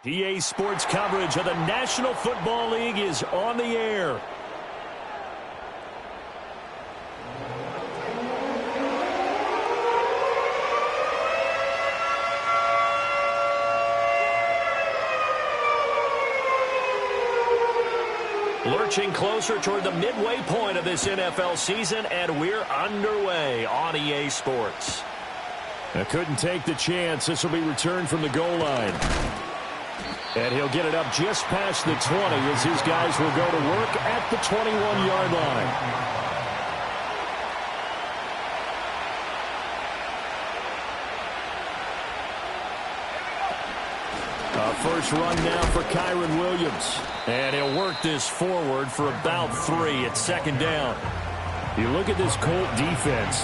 EA Sports coverage of the National Football League is on the air. Lurching closer toward the midway point of this NFL season, and we're underway on EA Sports. I couldn't take the chance. This will be returned from the goal line. And he'll get it up just past the 20 as his guys will go to work at the 21-yard line. First run now for Kyron Williams. And he'll work this forward for about 3 at second down. You look at this Colt defense.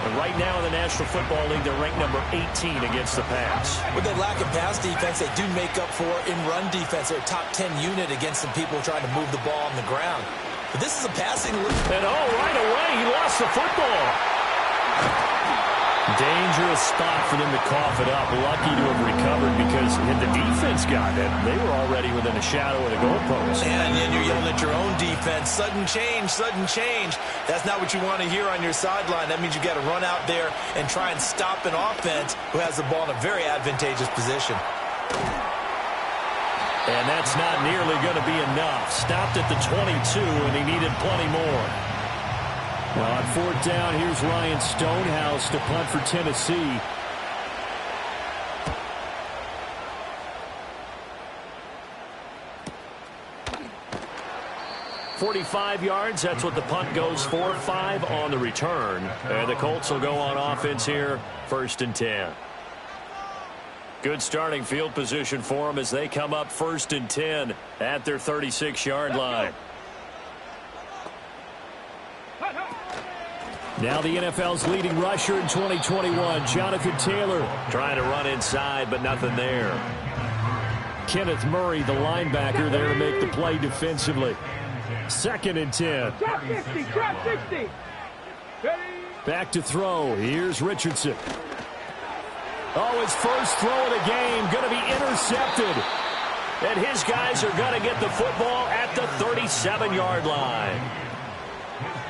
And right now in the National Football League, they're ranked number 18 against the pass. With their lack of pass defense, they do make up for in run defense. They're a top 10 unit against some people trying to move the ball on the ground. But this is a passing league. And right away, he lost the football. Dangerous spot for them to cough it up. Lucky to have recovered because had the defense got it, they were already within a shadow of the goalpost. And then you're yelling at your own defense. Sudden change, sudden change. That's not what you want to hear on your sideline. That means you got to run out there and try and stop an offense who has the ball in a very advantageous position. And that's not nearly going to be enough. Stopped at the 22, and he needed plenty more. Well, on fourth down, here's Ryan Stonehouse to punt for Tennessee. .45 yards, that's what the punt goes for. 5 on the return. And the Colts will go on offense here, 1st and 10. Good starting field position for them as they come up 1st and 10 at their 36-yard line. Now the NFL's leading rusher in 2021, Jonathan Taylor. Trying to run inside, but nothing there. Kenneth Murray, the linebacker, there to make the play defensively. 2nd and 10. Drop 50, drop 60. Back to throw. Here's Richardson. Oh, his first throw of the game going to be intercepted. And his guys are going to get the football at the 37-yard line.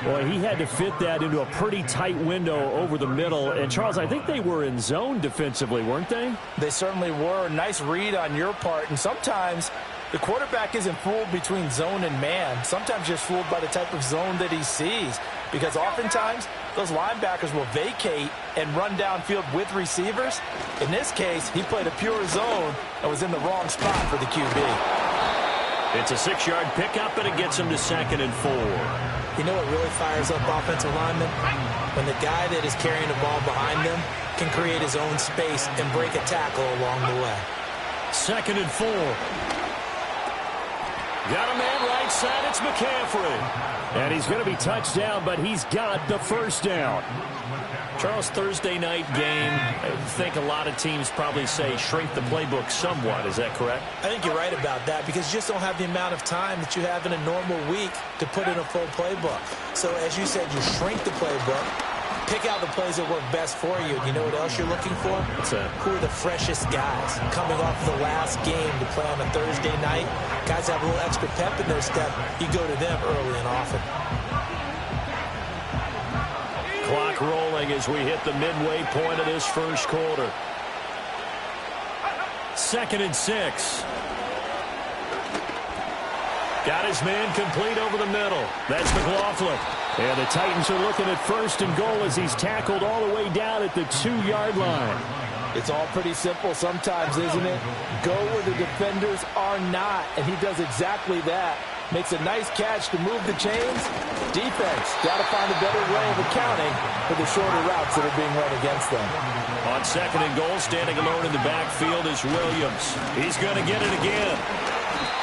Boy, he had to fit that into a pretty tight window over the middle. And, Charles, I think they were in zone defensively, weren't they? They certainly were. Nice read on your part. And sometimes the quarterback isn't fooled between zone and man. Sometimes just fooled by the type of zone that he sees. Because oftentimes those linebackers will vacate and run downfield with receivers. In this case, he played a pure zone and was in the wrong spot for the QB. It's a 6-yard pickup, and it gets him to 2nd and 4. You know what really fires up offensive linemen? When the guy that is carrying the ball behind them can create his own space and break a tackle along the way. 2nd and 4. Got a man right side. It's McCaffrey. And he's going to be touched down, but he's got the first down. Charles, Thursday night game, I think a lot of teams probably say shrink the playbook somewhat. Is that correct? I think you're right about that because you just don't have the amount of time that you have in a normal week to put in a full playbook. So, as you said, you shrink the playbook, pick out the plays that work best for you. You know what else you're looking for? Who are the freshest guys coming off the last game to play on a Thursday night? Guys have a little extra pep in their step. You go to them early and often. Clock rolling as we hit the midway point of this first quarter. 2nd and 6. Got his man complete over the middle. That's McLaughlin. And the Titans are looking at 1st and goal as he's tackled all the way down at the 2-yard line. It's all pretty simple sometimes, isn't it? Go where the defenders are not, and he does exactly that. Makes a nice catch to move the chains. Defense, got to find a better way of accounting for the shorter routes that are being run against them. On 2nd and goal, standing alone in the backfield is Williams. He's going to get it again.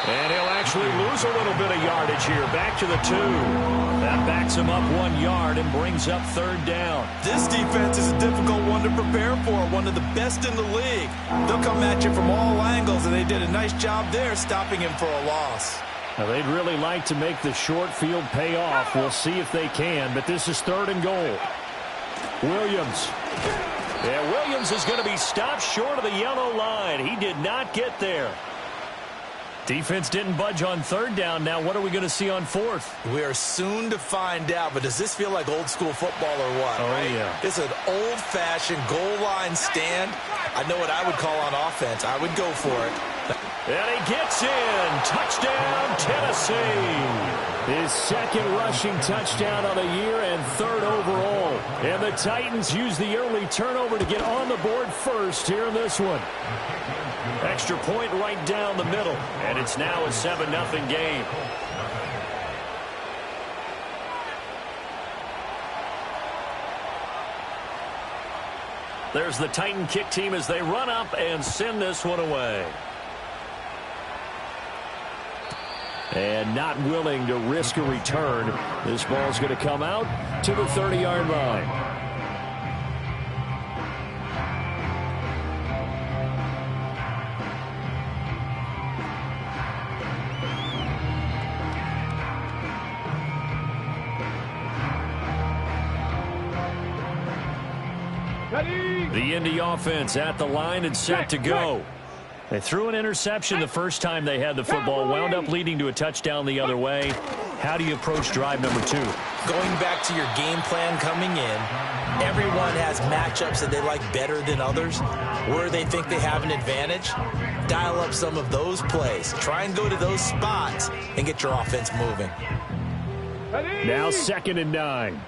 And he'll actually lose a little bit of yardage here. Back to the 2. That backs him up 1 yard and brings up 3rd down. This defense is a difficult one to prepare for. One of the best in the league. They'll come at you from all angles, and they did a nice job there stopping him for a loss. Now, they'd really like to make the short field pay off. We'll see if they can, but this is 3rd and goal. Williams. Yeah, Williams is going to be stopped short of the yellow line. He did not get there. Defense didn't budge on third down. Now what are we going to see on fourth? We are soon to find out, but does this feel like old school football or what? Oh, right? yeah. It's an old-fashioned goal line stand. I know what I would call on offense. I would go for it. And he gets in. Touchdown, Tennessee. His second rushing touchdown of the year and third overall. And the Titans use the early turnover to get on the board first here in this one. Extra point right down the middle. And it's now a 7-0 game. There's the Titan kick team as they run up and send this one away. And not willing to risk a return. This ball's going to come out to the 30-yard line. The Indy offense at the line and set to go. They threw an interception the first time they had the football, wound up leading to a touchdown the other way. How do you approach drive number 2? Going back to your game plan coming in, everyone has matchups that they like better than others. Where they think they have an advantage, dial up some of those plays. Try and go to those spots and get your offense moving. Now 2nd and 9.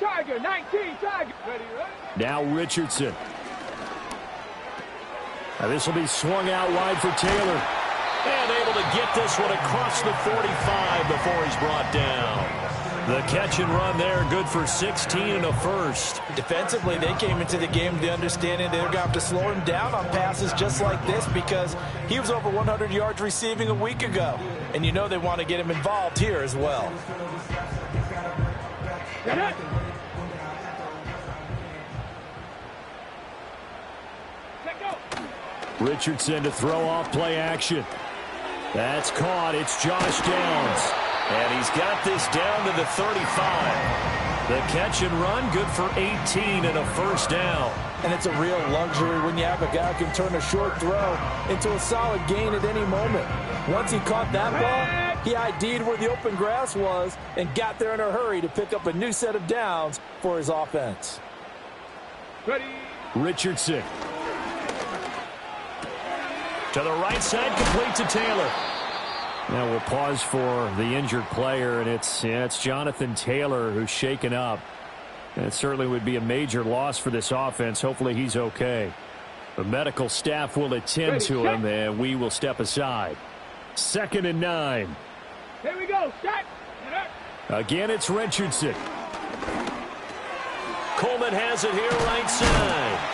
Tiger, 19 Tiger. Ready, right? Now Richardson. Now this will be swung out wide for Taylor. And able to get this one across the 45 before he's brought down. The catch and run there, good for 16 and a first. Defensively, they came into the game with the understanding they're going to have to slow him down on passes just like this because he was over 100 yards receiving a week ago. And you know they want to get him involved here as well. Richardson to throw off play action. That's caught. It's Josh Downs. And he's got this down to the 35. The catch and run, good for 18 and a first down. And it's a real luxury when you have a guy who can turn a short throw into a solid gain at any moment. Once he caught that ball, he ID'd where the open grass was and got there in a hurry to pick up a new set of downs for his offense. Ready. Richardson. To the right side, complete to Taylor. Now we'll pause for the injured player, and it's Jonathan Taylor who's shaken up. And it certainly would be a major loss for this offense. Hopefully he's okay. The medical staff will attend to him, and we will step aside. 2nd and 9. Here we go. Set. Again, it's Richardson. Coleman has it here right side.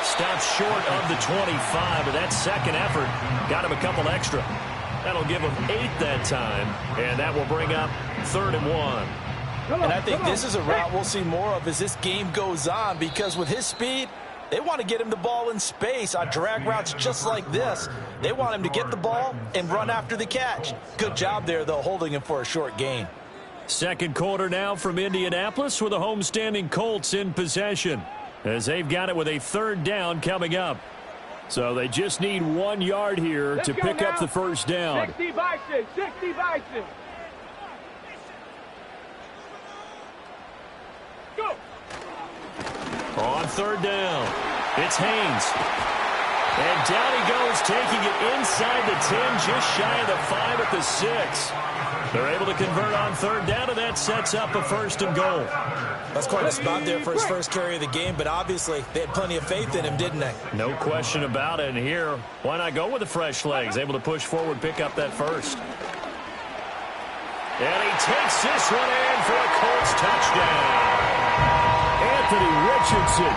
Stops short of the 25, but that second effort got him a couple extra. That'll give him 8 that time, and that will bring up 3rd and 1. And I think this is a route we'll see more of as this game goes on because with his speed, they want to get him the ball in space on drag routes just like this. They want him to get the ball and run after the catch. Good job there, though, holding him for a short gain. Second quarter now from Indianapolis with the homestanding Colts in possession as they've got it with a 3rd down coming up. So they just need 1 yard here to pick up the first down. 60 Bison, 60 Bison. Go. On 3rd down, it's Haynes. And down he goes, taking it inside the 10, just shy of the 5 at the 6. They're able to convert on 3rd down, and that sets up a 1st and goal. That's quite a spot there for his first carry of the game, but obviously they had plenty of faith in him, didn't they? No question about it. And here, why not go with the fresh legs? Able to push forward, pick up that 1st. And he takes this one in for a Colts touchdown. Anthony Richardson.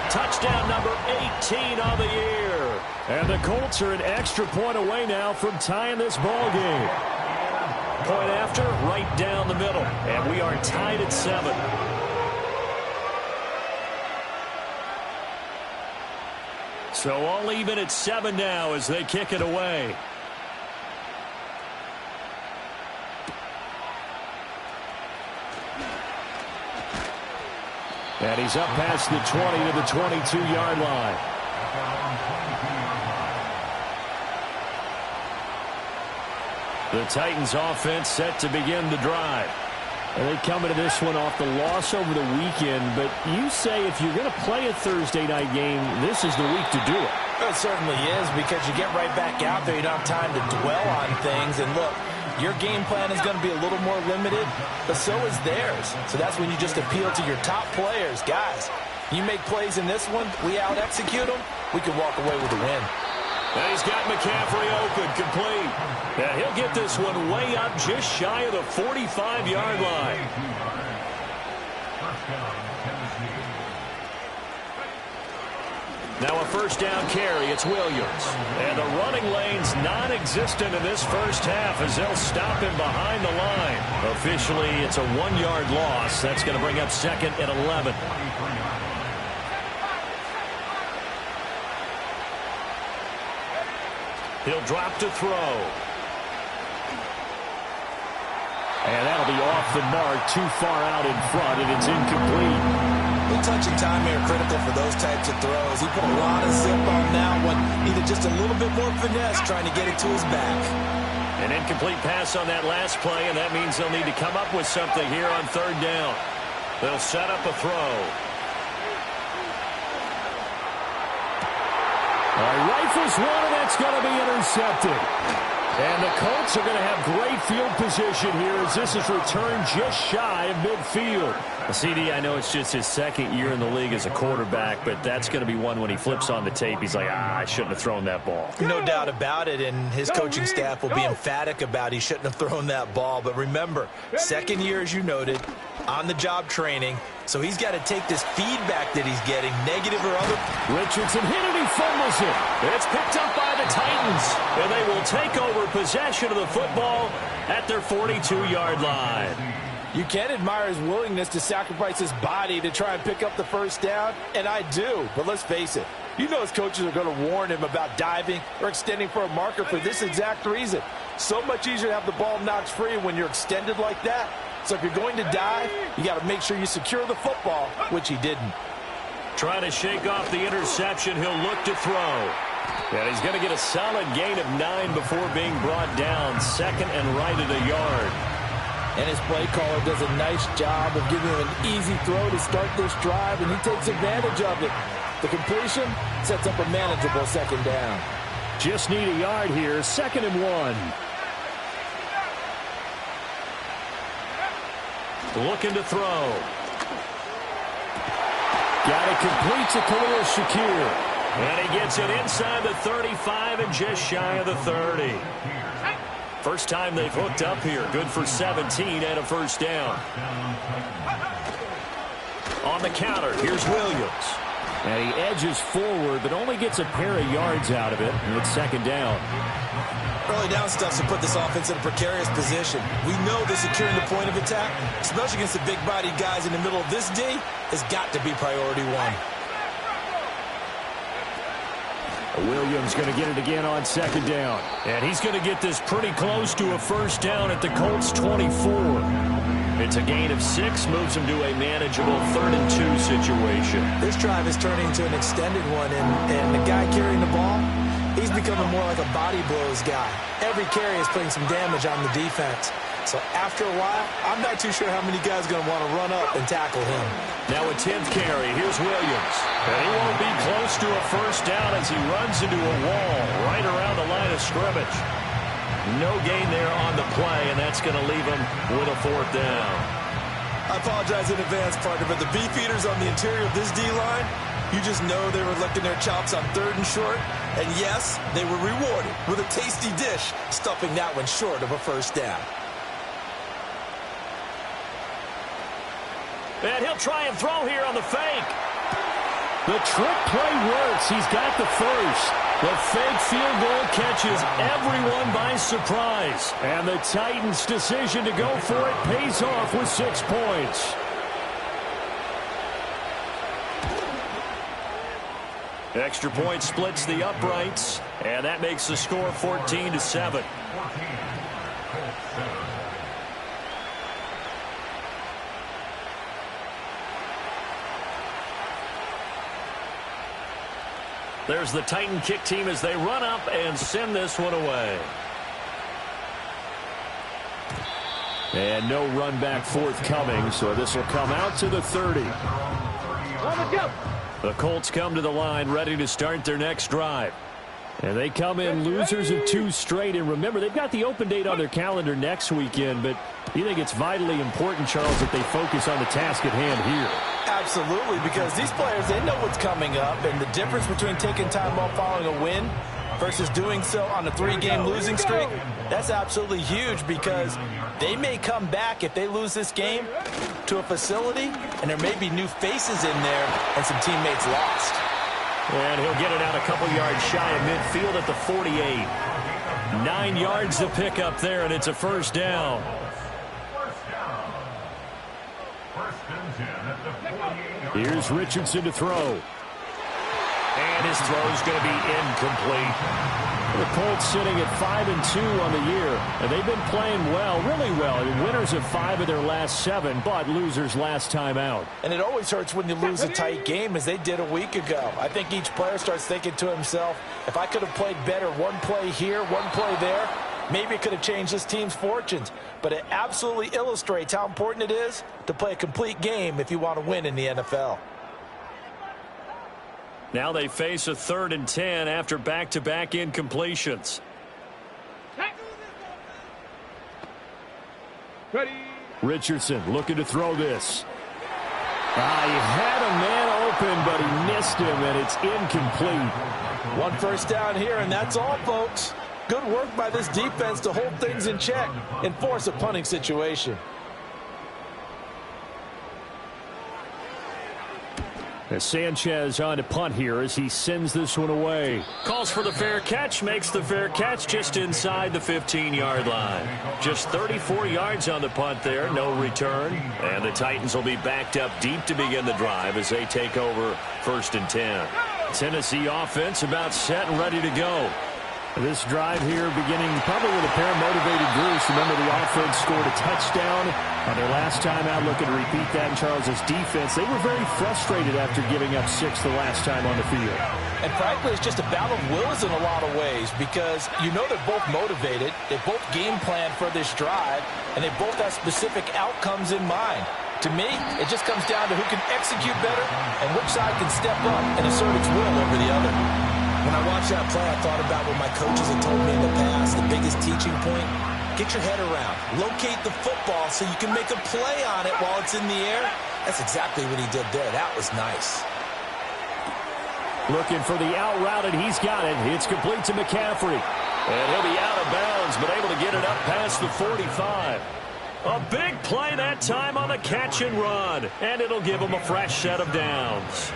Touchdown number 18 on the year. And the Colts are an extra point away now from tying this ball game. Point after, right down the middle. And we are tied at 7. So all even at 7 now as they kick it away. And he's up past the 20 to the 22-yard line. The Titans offense set to begin the drive. And they come into this one off the loss over the weekend, but you say if you're going to play a Thursday night game, this is the week to do it. It certainly is, because you get right back out there. You don't have time to dwell on things. And look, your game plan is going to be a little more limited, but so is theirs. So that's when you just appeal to your top players. Guys, you make plays in this one, we out-execute them, we can walk away with a win. And he's got McCaffrey open, complete. And he'll get this one way up just shy of the 45-yard line. Now a first down carry. It's Williams. And the running lane's non-existent in this first half as they'll stop him behind the line. Officially, it's a 1-yard loss. That's going to bring up 2nd and 11. He'll drop to throw. And that'll be off the mark, too far out in front, and it's incomplete. The touch and time here are critical for those types of throws. He put a lot of zip on that one. Needed just a little bit more finesse trying to get it to his back. An incomplete pass on that last play, and that means they'll need to come up with something here on 3rd down. They'll set up a throw. Rifles one, and that's going to be intercepted. And the Colts are going to have great field position here as this is returned just shy of midfield. CD, I know it's just his 2nd year in the league as a quarterback, but that's going to be one when he flips on the tape. He's like, I shouldn't have thrown that ball. No doubt about it, and his coaching staff will be emphatic about he shouldn't have thrown that ball. But remember, 2nd year, as you noted, on-the-job training, so he's got to take this feedback that he's getting, negative or other. Richardson hit it, he fumbles it. It's picked up by the Titans, and they will take over possession of the football at their 42-yard line. You can admire his willingness to sacrifice his body to try and pick up the first down, and I do. But let's face it, you know his coaches are going to warn him about diving or extending for a marker for this exact reason. So much easier to have the ball knocked free when you're extended like that. So if you're going to dive, you got to make sure you secure the football, which he didn't. Trying to shake off the interception, he'll look to throw. And he's going to get a solid gain of 9 before being brought down. 2nd and right at a yard. And his play caller does a nice job of giving him an easy throw to start this drive, and he takes advantage of it. The completion sets up a manageable 2nd down. Just need a yard here. 2nd and 1. Looking to throw. Got it complete to Khalil Shakir. And he gets it inside the 35 and just shy of the 30. First time they've hooked up here. Good for 17 and a first down. On the counter, here's Williams. And he edges forward, but only gets a pair of yards out of it. And it's 2nd down. Early down stuff to put this offense in a precarious position. We know that securing the point of attack, especially against the big-bodied guys in the middle of this D, has got to be priority 1. Williams going to get it again on 2nd down. And he's going to get this pretty close to a first down at the Colts 24. It's a gain of 6, moves him to a manageable 3rd and 2 situation. This drive is turning into an extended one, and the guy carrying the ball, he's becoming more like a body blows guy. Every carry is putting some damage on the defense. So after a while, I'm not too sure how many guys are going to want to run up and tackle him. Now a 10th carry. Here's Williams. And he won't be close to a first down as he runs into a wall right around the line of scrimmage. No gain there on the play, and that's going to leave him with a 4th down. I apologize in advance, partner, but the beefeaters on the interior of this D-line, you just know they were licking their chops on 3rd and short. And yes, they were rewarded with a tasty dish, stuffing that one short of a first down. And he'll try and throw here on the fake. The trick play works. He's got the first. The fake field goal catches everyone by surprise. And the Titans' decision to go for it pays off with 6 points. Extra point splits the uprights, and that makes the score 14-7. There's the Titan kick team as they run up and send this one away. And no run back forthcoming, so this will come out to the 30. The Colts come to the line ready to start their next drive. And they come in losers of 2 straight. And remember, they've got the open date on their calendar next weekend, but you think it's vitally important, Charles, that they focus on the task at hand here? Absolutely, because these players, they know what's coming up, and the difference between taking time off following a win versus doing so on a 3-game losing streak, that's absolutely huge, because they may come back if they lose this game to a facility, and there may be new faces in there and some teammates lost. And he'll get it out a couple yards shy of midfield at the 48. 9 yards to pick up there, and it's a first down. Here's Richardson to throw. And his throw's going to be incomplete. The Colts sitting at 5-2 on the year, and they've been playing well, really well. Winners of 5 of their last 7, but losers last time out. And it always hurts when you lose a tight game, as they did a week ago. I think each player starts thinking to himself, if I could have played better, one play here, one play there, maybe it could have changed this team's fortunes. But it absolutely illustrates how important it is to play a complete game if you want to win in the NFL. Now they face a 3rd and 10 after back-to-back incompletions. Ready. Richardson looking to throw this. He had a man open, but he missed him, and it's incomplete. 1 first down here, and that's all, folks. Good work by this defense to hold things in check and force a punting situation. As Sanchez on to punt here as he sends this one away. Calls for the fair catch, makes the fair catch just inside the 15-yard line. Just 34 yards on the punt there, no return. And the Titans will be backed up deep to begin the drive as they take over 1st and 10. Tennessee offense about set and ready to go. This drive here beginning probably with a pair of motivated Bruce. Remember, the offense scored a touchdown on their last time out. Looking to repeat that in Charles's defense. They were very frustrated after giving up 6 the last time on the field. And frankly, it's just a battle of wills in a lot of ways, because you know they're both motivated. They both game plan for this drive, and they both have specific outcomes in mind. To me, it just comes down to who can execute better and which side can step up and assert its will over the other. When I watched that play, I thought about what my coaches had told me in the past. The biggest teaching point, get your head around. Locate the football so you can make a play on it while it's in the air. That's exactly what he did there. That was nice. Looking for the out route, and he's got it. It's complete to McCaffrey. And he'll be out of bounds, but able to get it up past the 45. A big play that time on the catch and run. And it'll give him a fresh set of downs.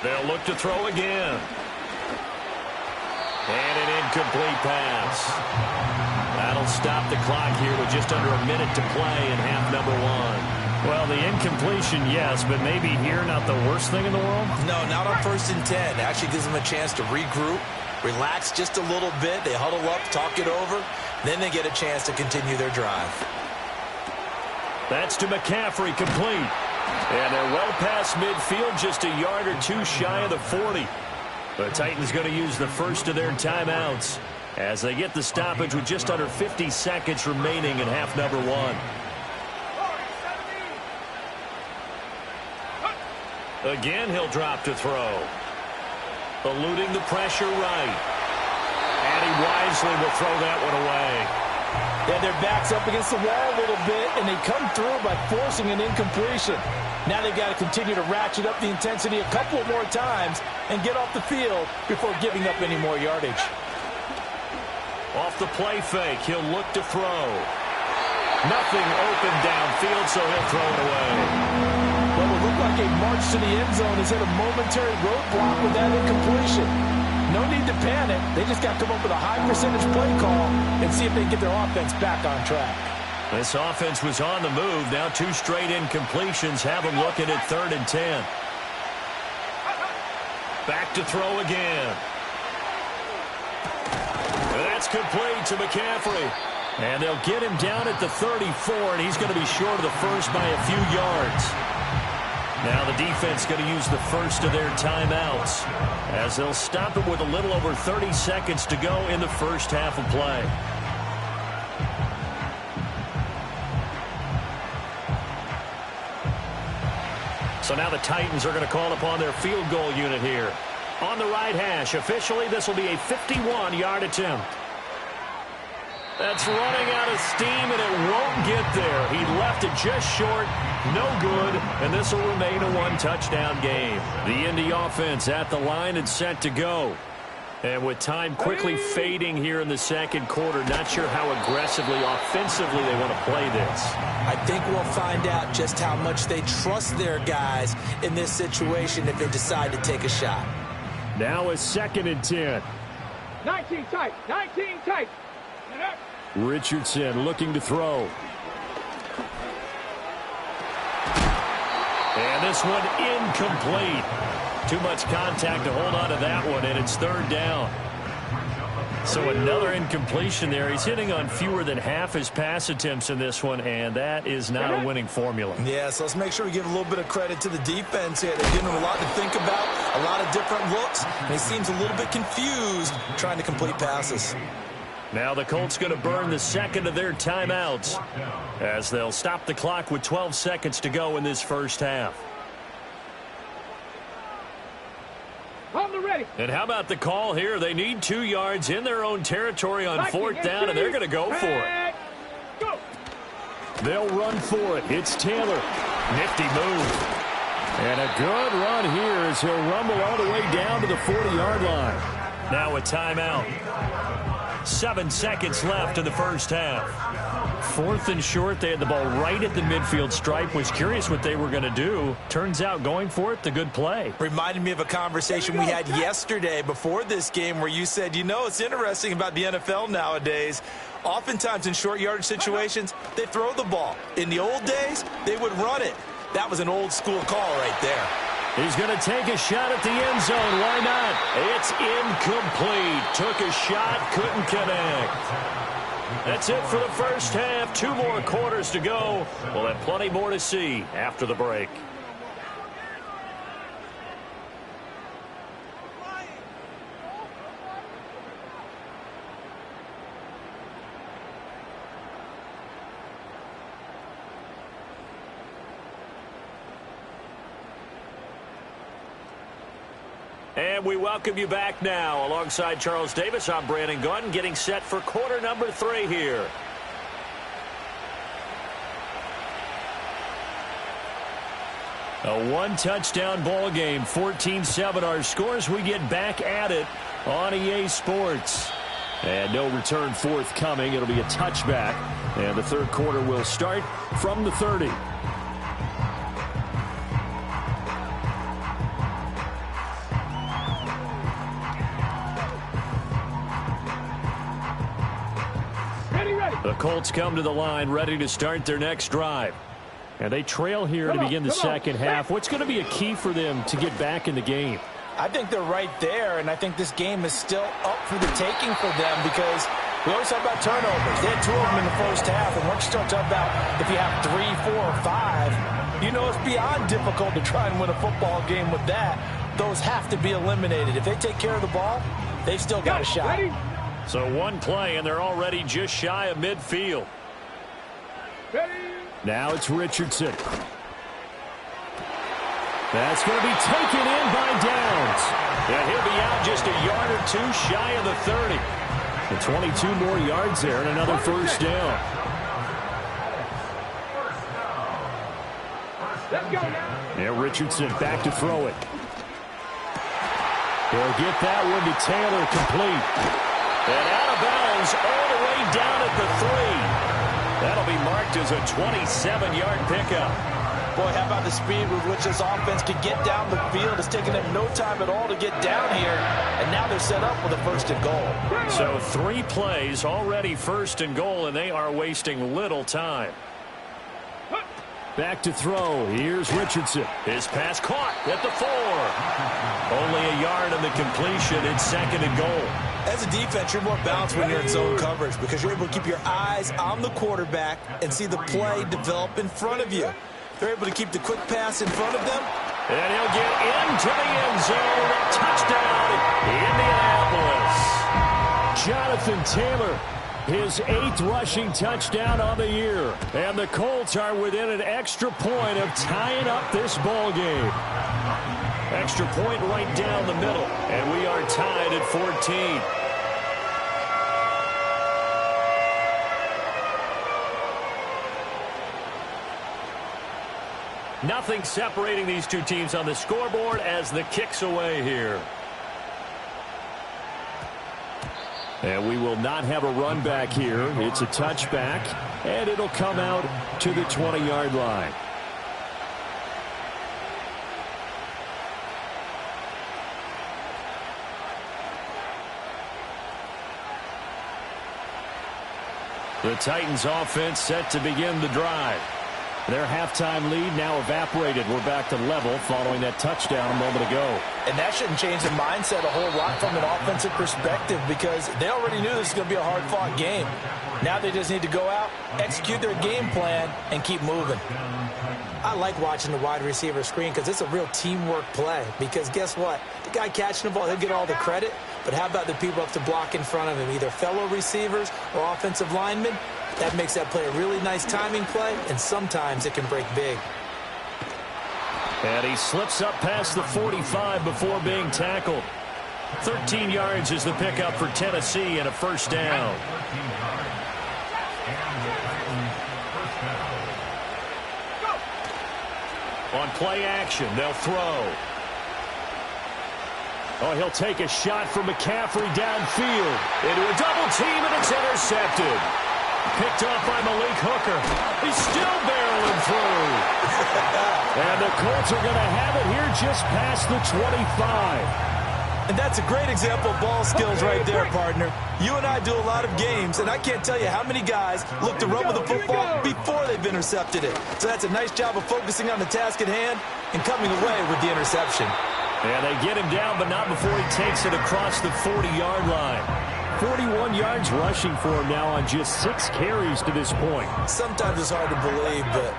They'll look to throw again. And an incomplete pass. That'll stop the clock here with just under a minute to play in half number 1. Well, the incompletion, yes, but maybe here not the worst thing in the world? No, not on 1st and 10. It actually gives them a chance to regroup, relax just a little bit. They huddle up, talk it over. Then they get a chance to continue their drive. That's to McCaffrey, complete. And they're well past midfield, just a yard or 2 shy of the 40. The Titans going to use the first of their timeouts as they get the stoppage with just under 50 seconds remaining in half number 1. Again, he'll drop to throw. Eluding the pressure right. And he wisely will throw that one away. Yeah, their back's up against the wall a little bit, and they come through by forcing an incompletion. Now they've got to continue to ratchet up the intensity a couple more times and get off the field before giving up any more yardage. Off the play fake, he'll look to throw. Nothing open downfield, so he'll throw it away. Well, it looked like a march to the end zone has hit a momentary roadblock with that incompletion. No need to panic. They just got to come up with a high percentage play call and see if they can get their offense back on track. This offense was on the move. Now 2 straight incompletions have them looking at 3rd and 10. Back to throw again. It's complete to McCaffrey. And they'll get him down at the 34, and he's going to be short of the first by a few yards. Now the defense going to use the first of their timeouts as they'll stop it with a little over 30 seconds to go in the first half of play. So now the Titans are going to call upon their field goal unit here. On the right hash, officially this will be a 51-yard attempt. That's running out of steam, and it won't get there. He left it just short, no good, and this will remain a one-touchdown game. The Indy offense at the line and set to go. And with time quickly fading here in the second quarter, not sure how aggressively, offensively they want to play this. I think we'll find out just how much they trust their guys in this situation if they decide to take a shot. Now a 2nd and 10. 19 tight. 19 tight. Richardson looking to throw. And this one incomplete. Too much contact to hold on to that one, and it's 3rd down. So another incompletion there. He's hitting on fewer than half his pass attempts in this one, and that is not a winning formula. Yeah, so let's make sure we give a little bit of credit to the defense here. They're giving him a lot to think about, a lot of different looks, and he seems a little bit confused trying to complete passes. Now the Colts going to burn the second of their timeouts as they'll stop the clock with 12 seconds to go in this first half. Ready. And how about the call here? They need 2 yards in their own territory on 4th down, and they're going to go for it. Go. They'll run for it. It's Taylor. Nifty move. And a good run here as he'll rumble all the way down to the 40-yard line. Now a timeout. 7 seconds left in the first half. 4th and short. They had the ball right at the midfield stripe. Was curious what they were going to do. Turns out going for it, the good play. Reminded me of a conversation we had yesterday before this game where you said, you know, it's interesting about the NFL nowadays. Oftentimes in short yardage situations, they throw the ball. In the old days, they would run it. That was an old school call right there. He's going to take a shot at the end zone. Why not? It's incomplete. Took a shot, couldn't connect. That's it for the first half. 2 more quarters to go. We'll have plenty more to see after the break. And we welcome you back now. Alongside Charles Davis, I'm Brandon Gunn, getting set for quarter number 3 here. A 1-touchdown ball game, 14-7 our scores. We get back at it on EA Sports. And no return forthcoming. It'll be a touchback. And the 3rd quarter will start from the 30. The Colts come to the line ready to start their next drive. And they trail here to begin the second half. What's going to be a key for them to get back in the game? I think they're right there, and I think this game is still up for the taking for them because we always talk about turnovers. They had 2 of them in the first half, and once you start talking about if you have 3, 4, or 5, you know it's beyond difficult to try and win a football game with that. Those have to be eliminated. If they take care of the ball, they've still got a shot. Ready? So 1 play, and they're already just shy of midfield. Ready? Now it's Richardson. That's going to be taken in by Downs. And he'll be out just a yard or 2 shy of the 30. And 22 more yards there and another first down. Let's go now. Yeah, Richardson back to throw it. He'll get that one to Taylor, complete. And out of bounds all the way down at the 3. That'll be marked as a 27-yard pickup. Boy, how about the speed with which this offense could get down the field? It's taken them no time at all to get down here, and now they're set up with a 1st and goal. So 3 plays, already 1st and goal, and they are wasting little time. Back to throw. Here's Richardson. His pass caught at the 4. Only a yard on the completion. It's 2nd and goal. As a defense, you're more balanced when you're in zone coverage because you're able to keep your eyes on the quarterback and see the play develop in front of you. They're able to keep the quick pass in front of them. And he'll get into the end zone. Touchdown, Indianapolis. Jonathan Taylor, his 8th rushing touchdown on the year. And the Colts are within an extra point of tying up this ball game. Extra point right down the middle. And we are tied at 14. Nothing separating these two teams on the scoreboard as the kick's away here. And we will not have a run back here. It's a touchback, and it'll come out to the 20-yard line. The Titans offense set to begin the drive. Their halftime lead now evaporated. We're back to level following that touchdown a moment ago. And that shouldn't change the mindset a whole lot from an offensive perspective because they already knew this was going to be a hard-fought game. Now they just need to go out, execute their game plan, and keep moving. I like watching the wide receiver screen because it's a real teamwork play because guess what? The guy catching the ball, he'll get all the credit, but how about the people up to block in front of him, either fellow receivers or offensive linemen? That makes that play a really nice timing play, and sometimes it can break big. And he slips up past the 45 before being tackled. 13 yards is the pickup for Tennessee and a first down. On play action, they'll throw. Oh, he'll take a shot from McCaffrey downfield. Into a double team, and it's intercepted. Picked off by Malik Hooker. He's still barreling through. And the Colts are going to have it here just past the 25. And that's a great example of ball skills right there, partner. You and I do a lot of games, and I can't tell you how many guys look to run with the football before they've intercepted it. So that's a nice job of focusing on the task at hand and coming away with the interception. And they get him down, but not before he takes it across the 40-yard line. 41 yards rushing for him now on just 6 carries to this point. Sometimes it's hard to believe, but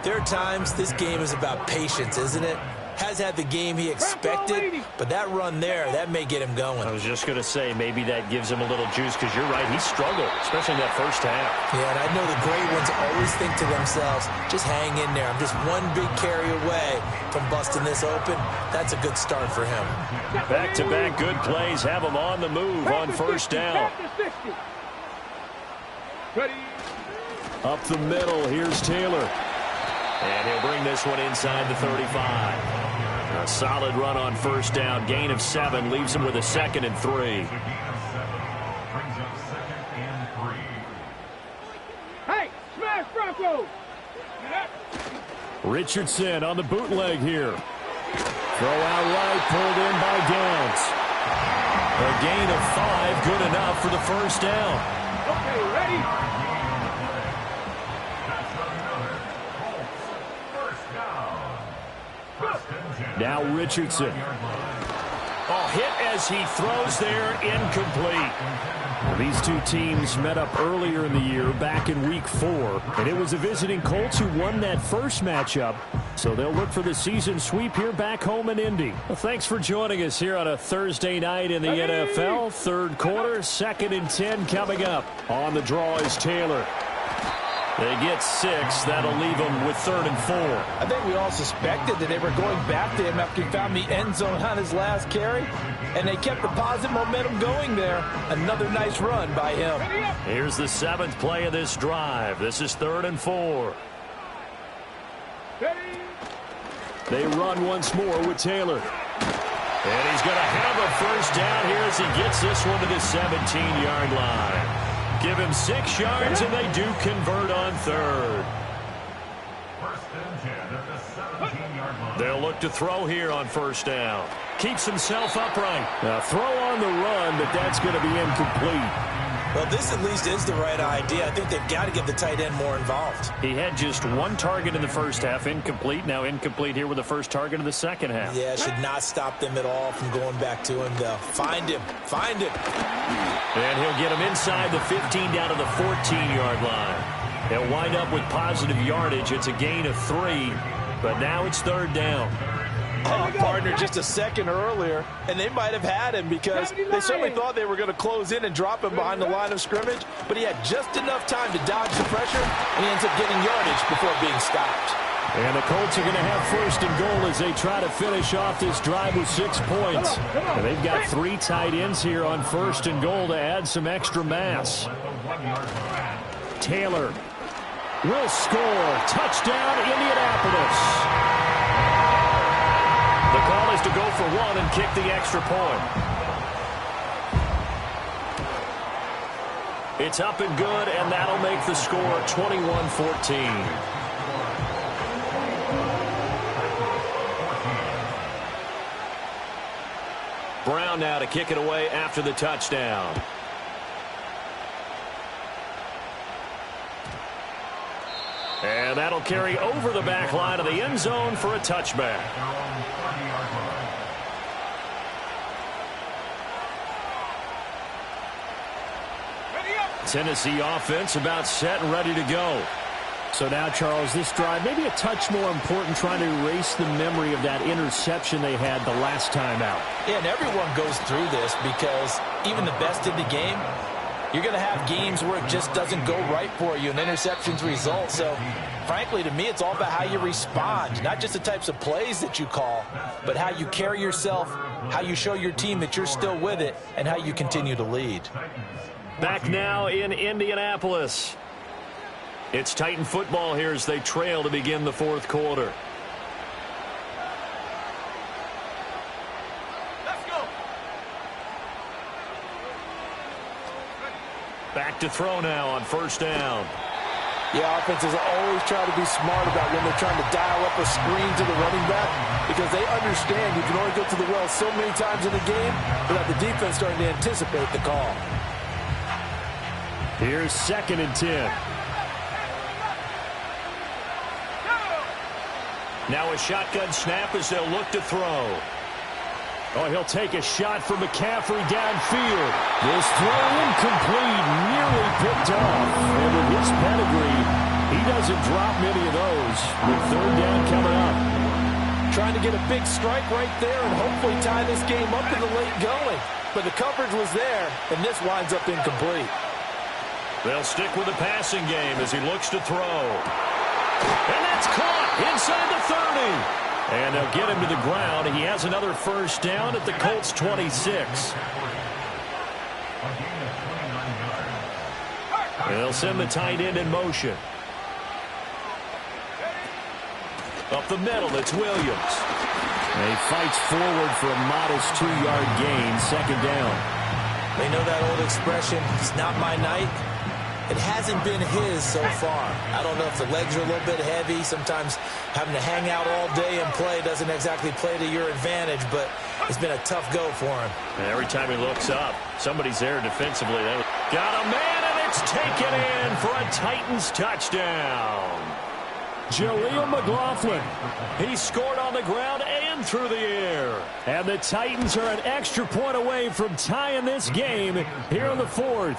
there are times this game is about patience, isn't it? Has had the game he expected, but that run there, that may get him going. I was just going to say, maybe that gives him a little juice, because you're right, he struggled, especially in that first half. Yeah, and I know the great ones always think to themselves, just hang in there. I'm just one big carry away from busting this open. That's a good start for him. Back-to-back good plays have him on the move on first down. Up the middle, here's Taylor. And he'll bring this one inside the 35. A solid run on first down. Gain of 7 leaves him with a 2nd and 3. Hey, smash Broncos! Richardson on the bootleg here. Throw out right, pulled in by Downs. A gain of 5, good enough for the first down. Okay, ready? Now Richardson. Oh, hit as he throws there, incomplete. These two teams met up earlier in the year, back in Week 4, and it was the visiting Colts who won that first matchup. So they'll look for the season sweep here back home in Indy. Well, thanks for joining us here on a Thursday night in the NFL. Third quarter, 2nd and 10 coming up. On the draw is Taylor. They get 6. That'll leave them with 3rd and 4. I think we all suspected that they were going back to him after he found the end zone on his last carry, and they kept the positive momentum going there. Another nice run by him. Here's the 7th play of this drive. This is 3rd and 4. They run once more with Taylor. And he's going to have a first down here as he gets this one to the 17-yard line. Give him 6 yards, and they do convert on 3rd. They'll look to throw here on first down. Keeps himself upright. Now throw on the run, but that's going to be incomplete. Well, this at least is the right idea. I think they've got to get the tight end more involved. He had just one target in the first half, incomplete. Now incomplete here with the first target of the second half. Yeah, should not stop them at all from going back to him, though. Find him. Find him. And he'll get him inside the 15 down to the 14-yard line. He'll wind up with positive yardage. It's a gain of 3, but now it's third down. Oh, partner, just a second earlier, and they might have had him because they certainly thought they were going to close in and drop him behind the line of scrimmage, but he had just enough time to dodge the pressure, and he ends up getting yardage before being stopped. And the Colts are going to have first and goal as they try to finish off this drive with 6 points. And they've got 3 tight ends here on first and goal to add some extra mass. Taylor will score. Touchdown, Indianapolis. The call is to go for 1 and kick the extra point. It's up and good, and that'll make the score 21-14. Brown now to kick it away after the touchdown. And that'll carry over the back line of the end zone for a touchback. Tennessee offense about set and ready to go. So now, Charles, this drive maybe a touch more important, trying to erase the memory of that interception they had the last time out. Yeah, and everyone goes through this because even the best in the game, you're going to have games where it just doesn't go right for you and interceptions result. So, frankly, to me, it's all about how you respond, not just the types of plays that you call, but how you carry yourself, how you show your team that you're still with it, and how you continue to lead. Back now in Indianapolis. It's Titan football here as they trail to begin the fourth quarter. Let's go. Back to throw now on first down. Yeah, offenses always try to be smart about when they're trying to dial up a screen to the running back because they understand you can only go to the well so many times in the game without the defense starting to anticipate the call. Here's 2nd and 10. Now a shotgun snap as they'll look to throw. Oh, he'll take a shot from McCaffrey downfield. This throw incomplete, nearly picked off. And with his pedigree, he doesn't drop many of those. With third down coming up. Trying to get a big strike right there and hopefully tie this game up in the late going. But the coverage was there, and this winds up incomplete. They'll stick with the passing game as he looks to throw. And that's caught inside the 30. And they'll get him to the ground. He has another first down at the Colts 26. And they'll send the tight end in motion. Up the middle, it's Williams. And he fights forward for a modest 2-yard gain, 2nd down. They know that old expression, it's not my night. It hasn't been his so far. I don't know if the legs are a little bit heavy. Sometimes having to hang out all day and play doesn't exactly play to your advantage, but it's been a tough go for him. And every time he looks up, somebody's there defensively. Got a man, and it's taken in for a Titans touchdown. Jaleel McLaughlin. He scored on the ground and through the air. And the Titans are an extra point away from tying this game here in the 4th.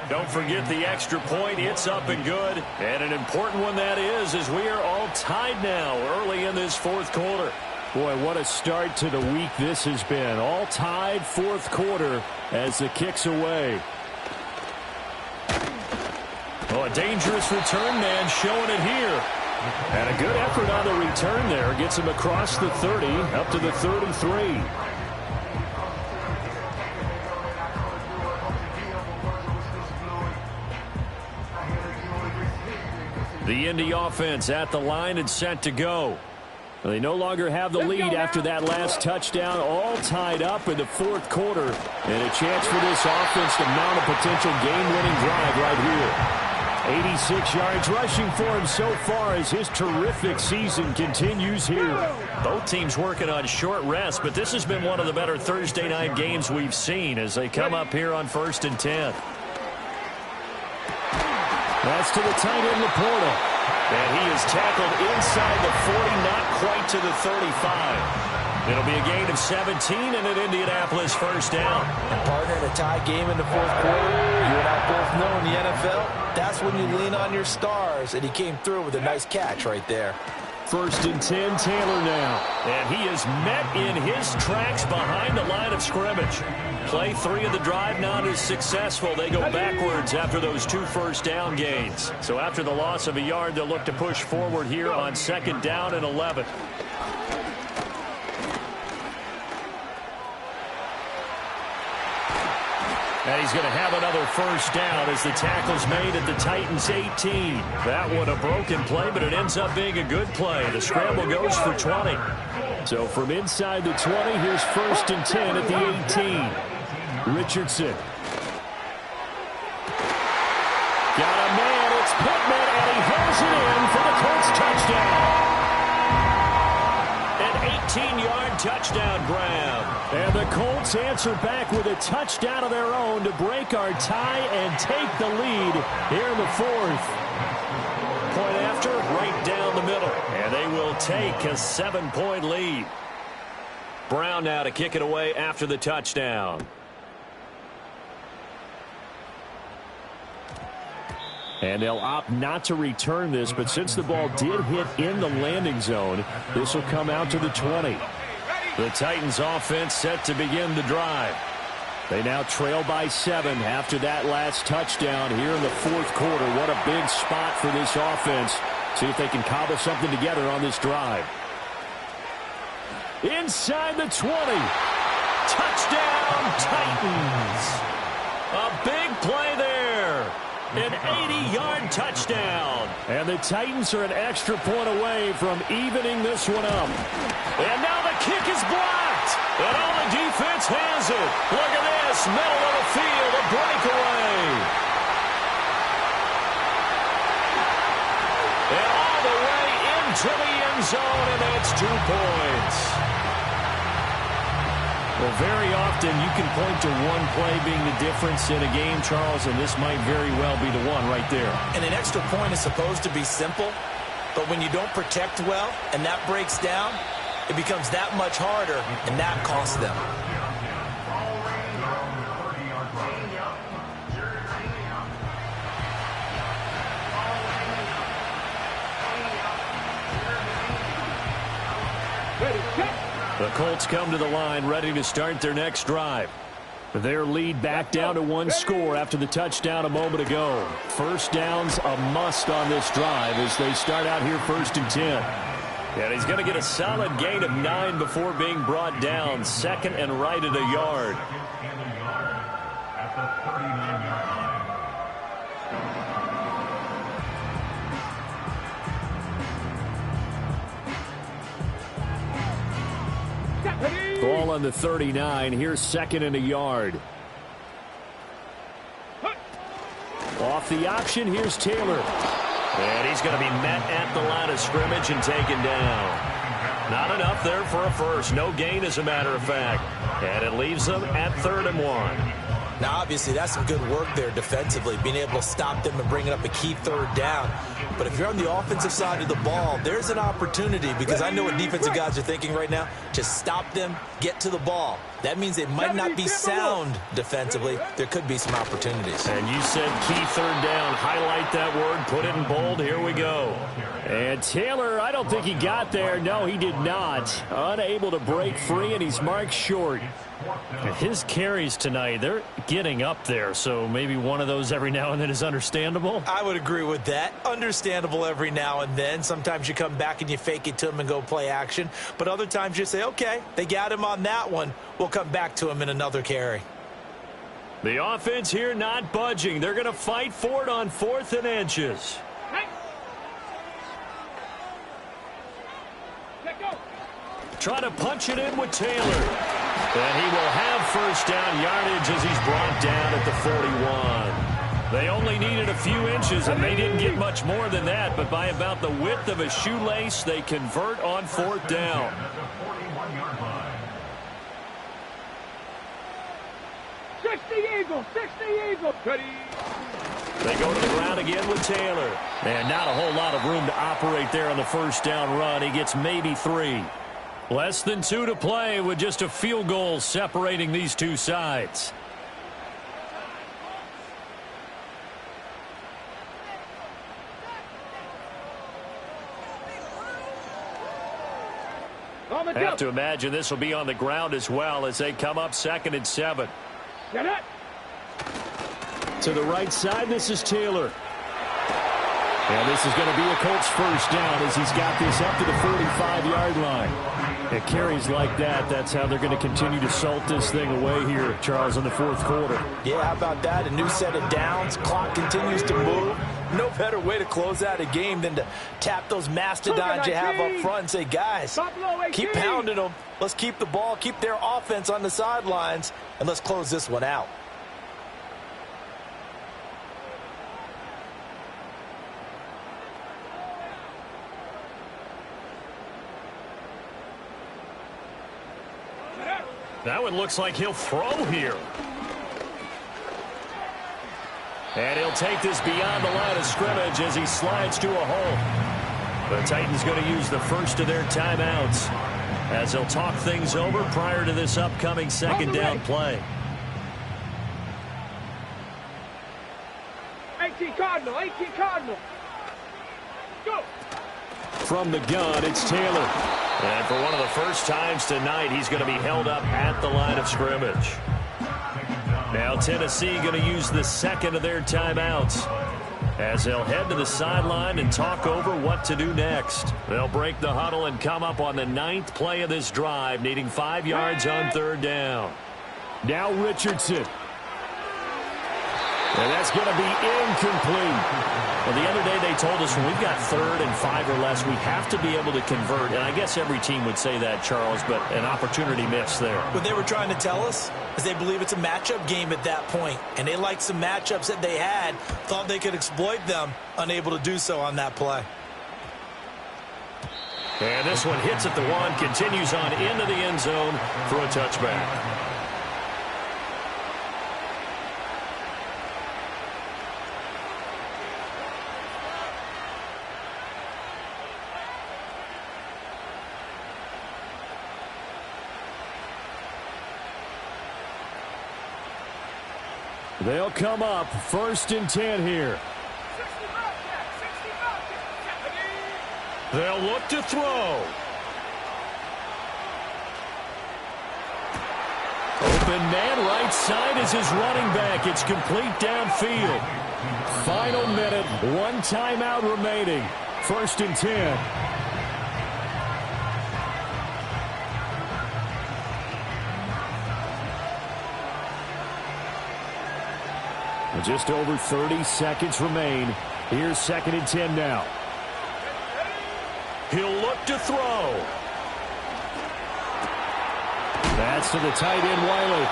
Don't forget the extra point. It's up and good. And an important one that is, as we are all tied now early in this fourth quarter. Boy, what a start to the week this has been. All tied, 4th quarter as the kick's away. Oh, a dangerous return man showing it here. And a good effort on the return there. Gets him across the 30, up to the 3rd and 3. The Indy offense at the line and set to go. They no longer have the lead after that last touchdown, all tied up in the 4th quarter. And a chance for this offense to mount a potential game-winning drive right here. 86 yards rushing for him so far as his terrific season continues here. Both teams working on short rest, but this has been one of the better Thursday night games we've seen as they come up here on 1st and 10. That's to the tight end, Laporta. And he is tackled inside the 40, not quite to the 35. It'll be a gain of 17 and an Indianapolis first down. And partner, in a tie game in the fourth quarter, you and I both know in the NFL, that's when you lean on your stars, and he came through with a nice catch right there. 1st and 10, Taylor now. And he is met in his tracks behind the line of scrimmage. Play 3 of the drive not as successful. They go backwards after those 2 first down gains. So after the loss of a yard, they'll look to push forward here on 2nd down and 11. And he's going to have another first down as the tackle's made at the Titans' 18. That one a broken play, but it ends up being a good play. The scramble goes for 20. So from inside the 20, here's 1st and 10 at the 18. Richardson. Got a man, it's Pittman, and he hauls it in for the Colts touchdown. An 18-yard touchdown grab. And the Colts answer back with a touchdown of their own to break our tie and take the lead here in the 4th. Point after, right down the middle. And they will take a 7-point lead. Brown now to kick it away after the touchdown. And they'll opt not to return this, but since the ball did hit in the landing zone, this will come out to the 20. The Titans offense set to begin the drive. They now trail by 7 after that last touchdown here in the 4th quarter. What a big spot for this offense. See if they can cobble something together on this drive. Inside the 20. Touchdown, Titans. A big play there. An 80-yard touchdown. And the Titans are an extra point away from evening this one up. And now the kick is blocked. And all the defense has it. Look at this. Middle of the field, a breakaway. And all the way into the end zone, and that's 2 points. Well, very often you can point to one play being the difference in a game, Charles, and this might very well be the one right there. And an extra point is supposed to be simple, but when you don't protect well and that breaks down, it becomes that much harder, and that costs them. The Colts come to the line ready to start their next drive. Their lead back down to 1 score after the touchdown a moment ago. First down's a must on this drive as they start out here 1st and 10. And he's going to get a solid gain of 9 before being brought down. 2nd and right at a yard. Ball on the 39. Here's 2nd and a yard. Off the option, here's Taylor. And he's going to be met at the line of scrimmage and taken down. Not enough there for a first. No gain, as a matter of fact. And it leaves them at 3rd and 1. Now, obviously, that's some good work there defensively, being able to stop them and bringing up a key 3rd down. But if you're on the offensive side of the ball, there's an opportunity, because I know what defensive guys are thinking right now. Just stop them, get to the ball. That means they might not be sound defensively. There could be some opportunities. And you said key 3rd down. Highlight that word. Put it in bold. Here we go. And Taylor, I don't think he got there. No, he did not. Unable to break free, and he's marked short. His carries tonight, they're getting up there, so maybe one of those every now and then is understandable. I would agree with that. Understandable every now and then. Sometimes you come back and you fake it to him and go play action. But other times you say, okay, they got him on that one. We'll come back to him in another carry. The offense here not budging. They're going to fight for it on 4th and inches. Try to punch it in with Taylor. And he will have first down yardage as he's brought down at the 41. They only needed a few inches, and they didn't get much more than that, but by about the width of a shoelace, they convert on 4th down. 60 Eagles, 60 Eagles. Ready. They go to the ground again with Taylor. And not a whole lot of room to operate there on the 1st down run. He gets maybe 3. Less than 2 to play with just a field goal separating these two sides. I have to imagine this will be on the ground as well as they come up 2nd and 7. Get it. To the right side, this is Taylor. And this is going to be a Colts 1st down as he's got this up to the 45-yard line. It carries like that. That's how they're going to continue to salt this thing away here, Charles, in the 4th quarter. Yeah, how about that? A new set of downs. Clock continues to move. No better way to close out a game than to tap those mastodons you have up front and say, guys, keep pounding them. Let's keep the ball, keep their offense on the sidelines, and let's close this one out. That one looks like he'll throw here. And he'll take this beyond the line of scrimmage as he slides to a hole. The Titans going to use the first of their timeouts as they'll talk things over prior to this upcoming 2nd down play. 18 Cardinal, 18 Cardinal. Go. From the gun, it's Taylor. And for one of the first times tonight, he's going to be held up at the line of scrimmage. Now Tennessee going to use the 2nd of their timeouts as they'll head to the sideline and talk over what to do next. They'll break the huddle and come up on the 9th play of this drive, needing 5 yards on 3rd down. Now Richardson. And that's going to be incomplete. Well, the other day they told us when we've got 3rd and 5 or less, we have to be able to convert. And I guess every team would say that, Charles, but an opportunity missed there. What they were trying to tell us is they believe it's a matchup game at that point. And they liked some matchups that they had, thought they could exploit them, unable to do so on that play. And this one hits at the 1, continues on into the end zone for a touchback. They'll come up 1st and 10 here. They'll look to throw. Open man right side is his running back. It's complete downfield. Final minute, 1 timeout remaining. 1st and 10. Just over 30 seconds remain. Here's 2nd and 10 now. He'll look to throw. That's to the tight end, Wiley.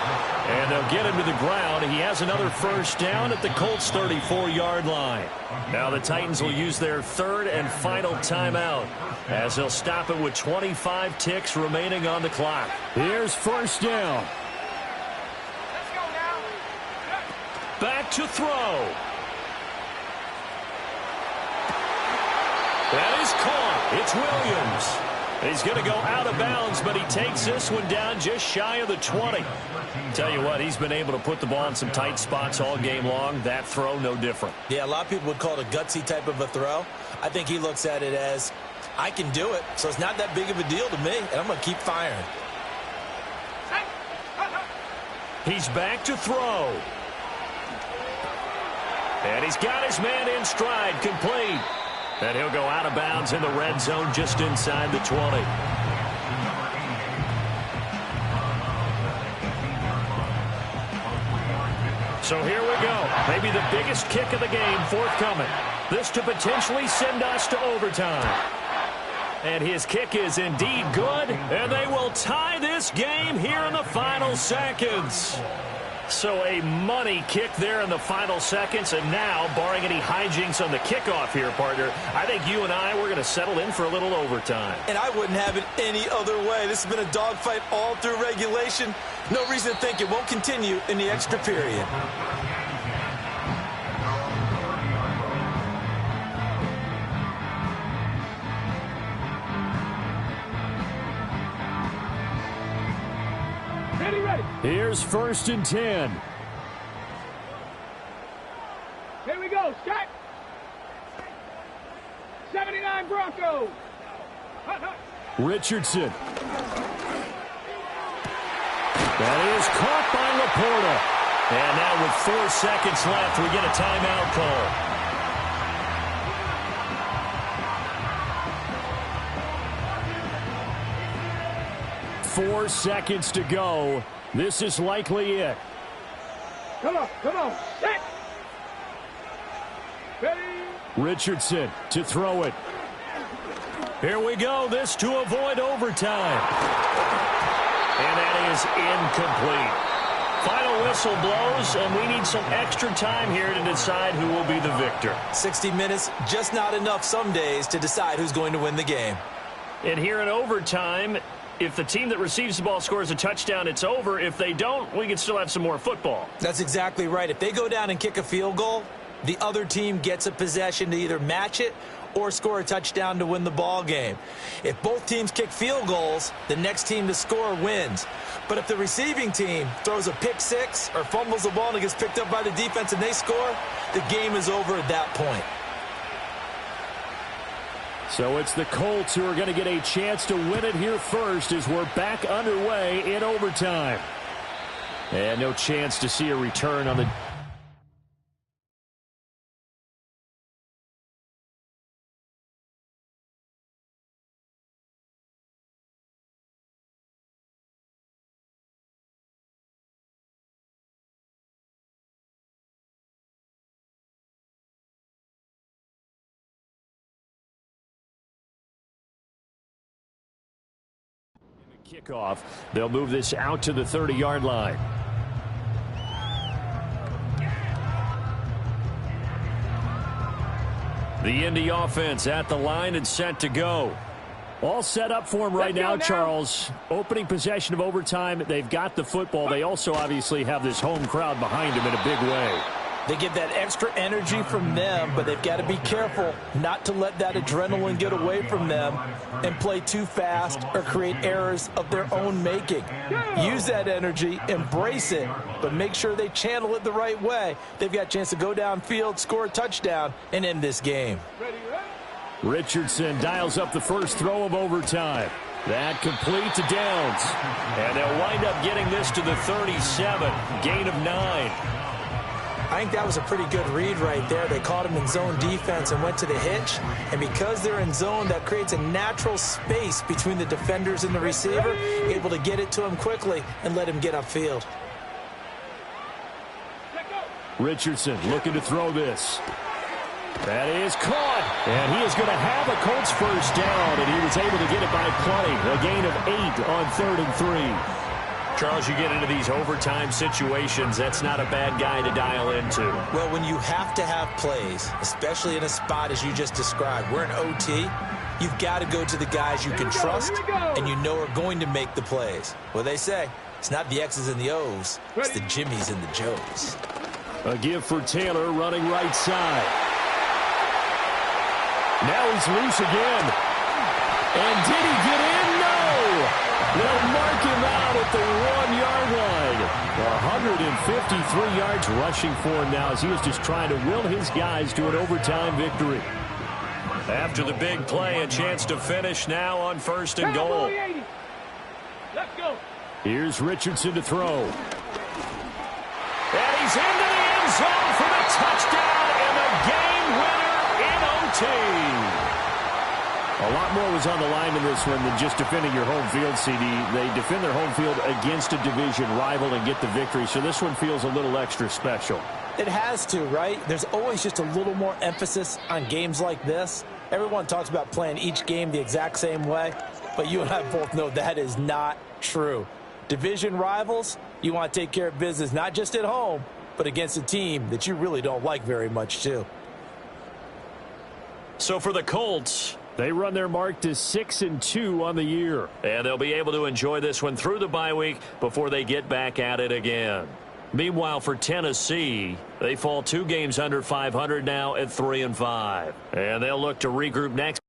And they'll get him to the ground. He has another 1st down at the Colts' 34-yard line. Now the Titans will use their 3rd and final timeout as they'll stop it with 25 ticks remaining on the clock. Here's 1st down. Back to throw. That is caught. It's Williams. He's going to go out of bounds, but he takes this one down just shy of the 20. Tell you what, he's been able to put the ball in some tight spots all game long. That throw, no different. Yeah, a lot of people would call it a gutsy type of a throw. I think he looks at it as, I can do it, so it's not that big of a deal to me, and I'm going to keep firing. He's back to throw. And he's got his man in stride, complete. And he'll go out of bounds in the red zone just inside the 20. So here we go. Maybe the biggest kick of the game forthcoming. This to potentially send us to overtime. And his kick is indeed good. And they will tie this game here in the final seconds. So a money kick there in the final seconds, and now, barring any hijinks on the kickoff here, partner, I think you and I, we're going to settle in for a little overtime. And I wouldn't have it any other way. This has been a dogfight all through regulation. No reason to think it won't continue in the extra period. Ready. Here's 1st and 10. Here we go. Set. 79 Broncos. Richardson. That is caught by Laporta. And now with 4 seconds left, we get a timeout call. 4 seconds to go. This is likely it. Come on. Set. Ready. Richardson to throw it. Here we go. This to avoid overtime. And that is incomplete. Final whistle blows, and we need some extra time here to decide who will be the victor. 60 minutes, just not enough some days to decide who's going to win the game. And here in overtime, if the team that receives the ball scores a touchdown, it's over. If they don't, we can still have some more football. That's exactly right. If they go down and kick a field goal, the other team gets a possession to either match it or score a touchdown to win the ball game. If both teams kick field goals, the next team to score wins. But if the receiving team throws a pick six or fumbles the ball and it gets picked up by the defense and they score, the game is over at that point. So it's the Colts who are going to get a chance to win it here first as we're back underway in overtime. And no chance to see a return on the... kickoff. They'll move this out to the 30-yard line. The Indy offense at the line and set to go. All set up for him right now, Charles. Opening possession of overtime. They've got the football. They also obviously have this home crowd behind them in a big way. They get that extra energy from them, but they've got to be careful not to let that adrenaline get away from them and play too fast or create errors of their own making. Use that energy, embrace it, but make sure they channel it the right way. They've got a chance to go downfield, score a touchdown, and end this game. Richardson dials up the first throw of overtime. That complete to Downs. And they'll wind up getting this to the 37, gain of 9. I think that was a pretty good read right there. They caught him in zone defense and went to the hitch. And because they're in zone, that creates a natural space between the defenders and the receiver, able to get it to him quickly and let him get upfield. Richardson looking to throw this. That is caught. And he is going to have a Colts first down, and he was able to get it by play. A gain of 8 on 3rd and 3. Charles, you get into these overtime situations, that's not a bad guy to dial into. Well, when you have to have plays, especially in a spot as you just described, we're in OT, you've got to go to the guys you can trust and you know are going to make the plays. Well, they say, it's not the X's and the O's, it's the Jimmies and the Joes. A give for Taylor running right side. Now he's loose again. And did he get in? No! They'll mark him out at the 1-yard line. 153 yards rushing for him now as he is just trying to will his guys to an overtime victory. After the big play, a chance to finish now on 1st and goal. Let's go. Here's Richardson to throw. And he's into the end zone for the touchdown and the game winner in OT. A lot more was on the line in this one than just defending your home field, CD. They defend their home field against a division rival and get the victory, so this one feels a little extra special. It has to, right? There's always just a little more emphasis on games like this. Everyone talks about playing each game the exact same way, but you and I both know that is not true. Division rivals, you want to take care of business not just at home, but against a team that you really don't like very much too. So for the Colts, they run their mark to 6-2 on the year. And they'll be able to enjoy this one through the bye week before they get back at it again. Meanwhile, for Tennessee, they fall 2 games under 500 now at 3-5. And they'll look to regroup next.